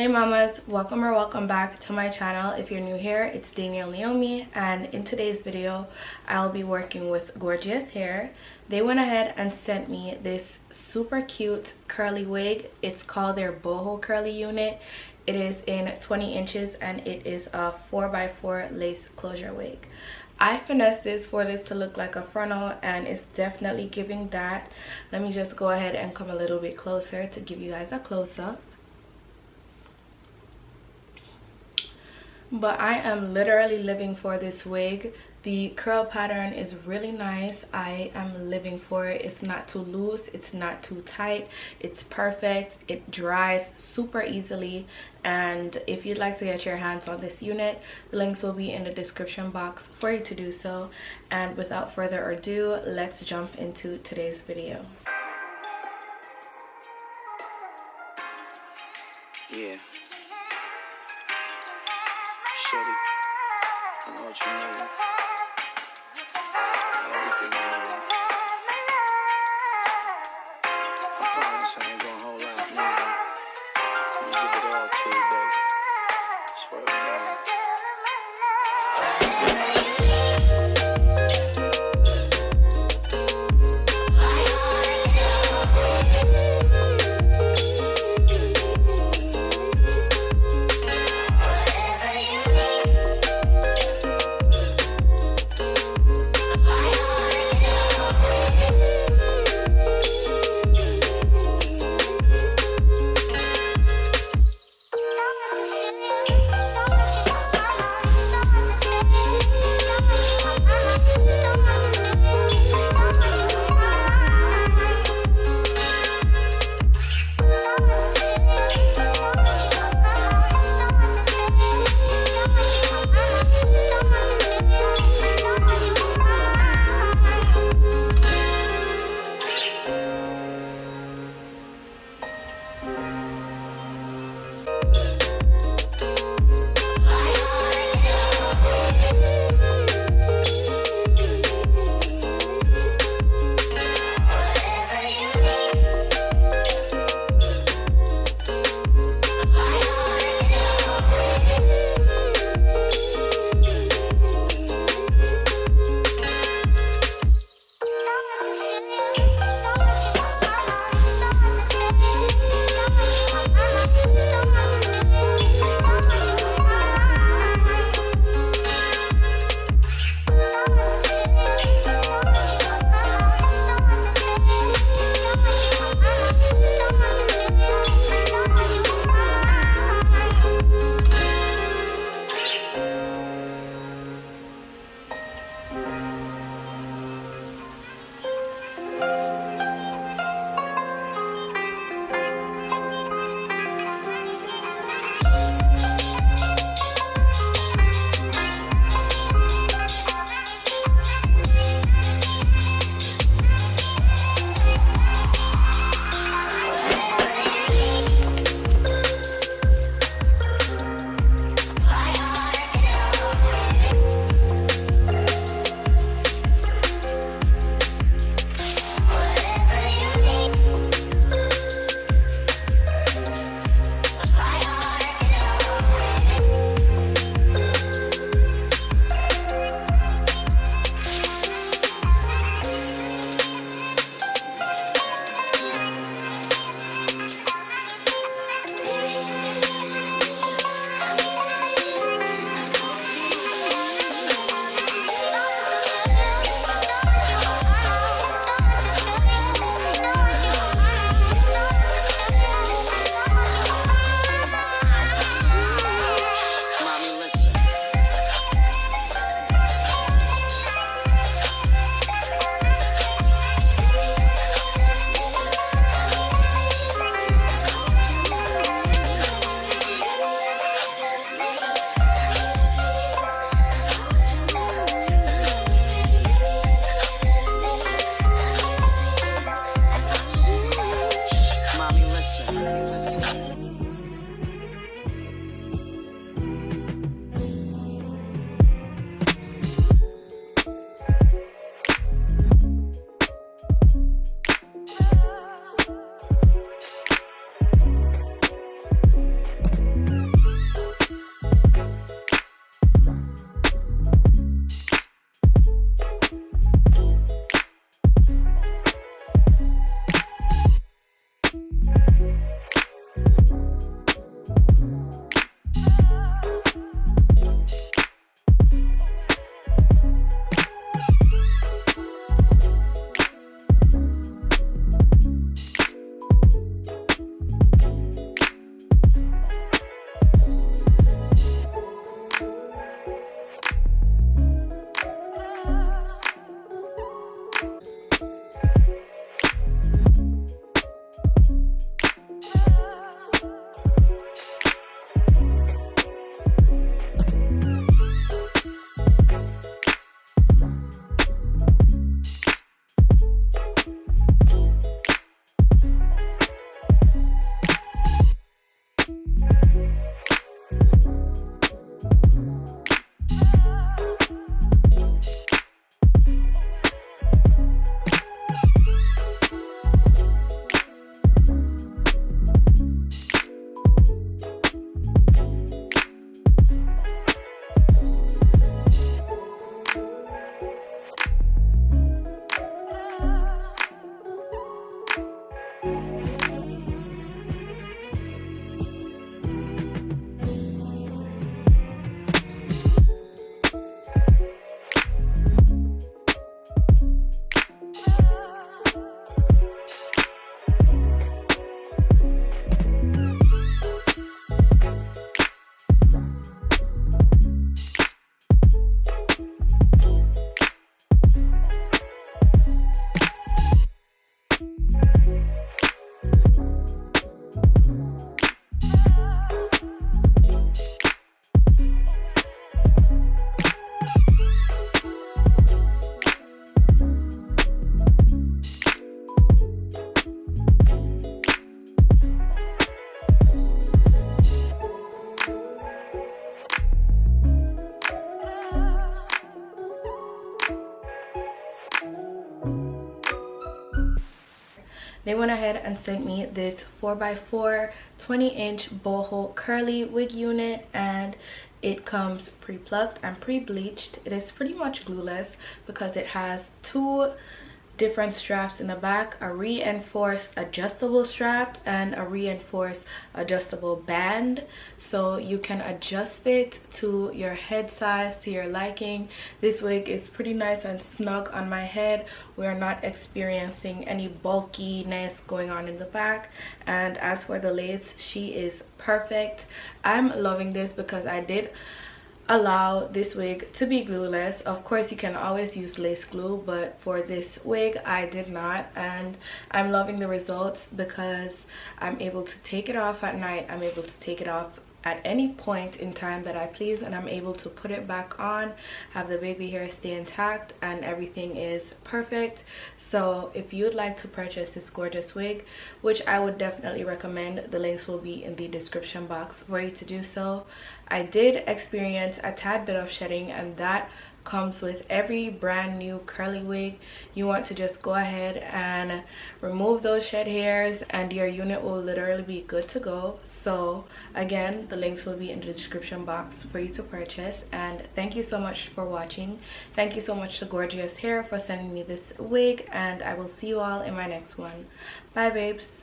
Hey mamas, welcome or welcome back to my channel. If you're new here, it's Danielle Naomi, and in today's video I'll be working with Gorgius Hair. They went ahead and sent me this super cute curly wig. It's called their Boho curly unit. It is in 20 inches and it is a 4x4 lace closure wig. I finessed this for this to look like a frontal, and it's definitely giving that. Let me just go ahead and come a little bit closer to give you guys a close-up. But I am literally living for this wig. The curl pattern is really nice. I am living for it. It's not too loose, it's not too tight, it's perfect. It dries super easily, and if you'd like to get your hands on this unit, the links will be in the description box for you to do so. And without further ado, let's jump into today's video. Yeah. Shorty, I know what you need. I got everything you need. I promise I ain't gonna hold out, nigga. I'm gonna give it all to you, baby. Swear to God. they went ahead and sent me this 4x4 20-inch boho curly wig unit, and it comes pre-plucked and pre-bleached. It is pretty much glueless because it has two different straps in the back, a reinforced adjustable strap and a reinforced adjustable band, so you can adjust it to your head size, to your liking. This wig is pretty nice and snug on my head. We're not experiencing any bulkiness going on in the back. And as for the lace, she is perfect. I'm loving this because I did allow this wig to be glueless. Of course, you can always use lace glue, but for this wig I did not, and I'm loving the results because I'm able to take it off at night. I'm able to take it off at any point in time that I please, and I'm able to put it back on, have the baby hair stay intact, and everything is perfect. So if you'd like to purchase this gorgeous wig, which I would definitely recommend, the links will be in the description box for you to do so. I did experience a tad bit of shedding, and that comes with every brand new curly wig. You want to just go ahead and remove those shed hairs and your unit will literally be good to go. So again, the links will be in the description box for you to purchase. And thank you so much for watching. Thank you so much to Gorgius Hair for sending me this wig, and I will see you all in my next one. Bye babes.